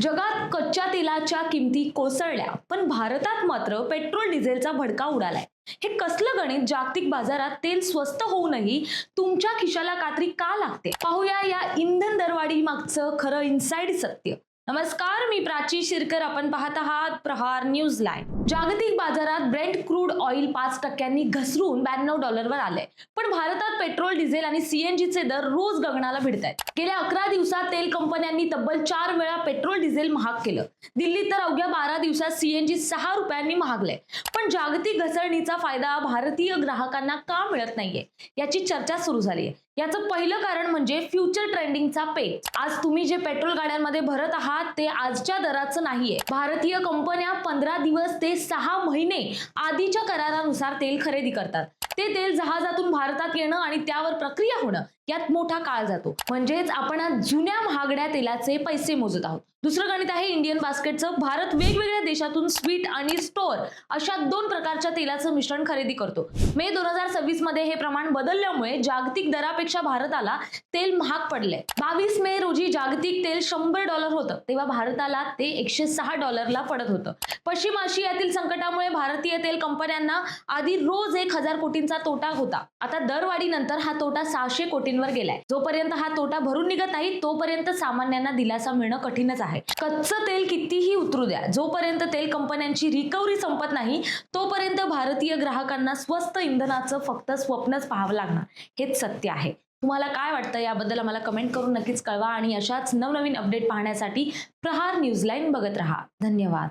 जगात कच्च्या तेलाच्या किमती कोसळल्या, पण भारतात मात्र पेट्रोल डिझेलचा भडका उडालाय. हे कसलं गणित? जागतिक बाजारात तेल स्वस्त होऊनही तुमच्या खिशाला कात्री का लागते? पाहूया या इंधन दरवाढी मागचं खरं इनसाइड सत्य. नमस्कार, मी प्राची शिरकर. आपण पाहत आहात प्रहार न्यूज लाईव्ह. जागतिक बाजारात ब्रेंट क्रूड ऑइल 5% घसरून $92वर आलंय. पण भारतात पेट्रोल, डिझेल आणि सीएनजीचे दर रोज गगनाला भिडतायत. गेल्या 11 दिवसात तेल कंपन्यांनी तब्बल 4 वेळा पेट्रोल डिझेल महाग केलं. दिल्लीत तर अवघ्या 12 दिवसात सीएनजी 6 रुपयांनी महागले. पण जागतिक घसरणीचा फायदा भारतीय ग्राहकांना का मिळत नाहीये, याची चर्चा सुरू झाली आहे. याचं पहिलं कारण म्हणजे फ्युचर ट्रेंडिंगचा पेच. आज तुम्ही जे पेट्रोल गाड्यांमध्ये भरत आहात ते आजच्या दराचं नाहीये. भारतीय कंपन्या 15 दिवस ते 6 महिने आधीच्या करारानुसार तेल खरेदी करतात. ते तेल जहाजातून भारतात येणं आणि त्यावर प्रक्रिया होणं यात मोठा काळ जातो. म्हणजेच आपण आज जुन्या महागड्या तेलाचे पैसे मोजत आहोत. दुसरं गणित आहे इंडियन बास्केटचं. भारत वेगवेगळ्या देशातून स्वीट आणि स्टोअर अशा 2 प्रकारच्या तेलाचं मिश्रण खरेदी करतो. मे 2026 मध्ये हे प्रमाण बदलल्यामुळे जागतिक दरापेक्षा भारताला तेल महाग पडले. 22 मे रोजी जागतिक तेल $100 होतं, तेव्हा भारताला ते $106ला पडत होतं. पश्चिम आशियातील संकटामुळे भारतीय तेल कंपन्यांना आधी रोज 1000 कोटींचा तोटा होता. आता दरवाढीनंतर हा तोटा 600 कोटींवर गेलाय. जोपर्यंत हा तोटा भरून निघत नाही तोपर्यंत सामान्यांना दिलासा मिळणं कठीणच आहे. कच्चं तेल कितीही उतरू द्या, जोपर्यंत तेल कंपन्यांची रिकव्हरी संपत नाही तोपर्यंत भारतीय ग्राहकांना स्वस्त इंधनाचं फक्त स्वप्नच पाहावं लागणार. हेच सत्य आहे. तुम्हाला काय वाटतं याबद्दल आम्हाला कमेंट करून नक्कीच कळवा आणि अशाच नवनवीन अपडेट पाहण्यासाठी प्रहार न्यूज लाईव्ह बघत राहा. धन्यवाद.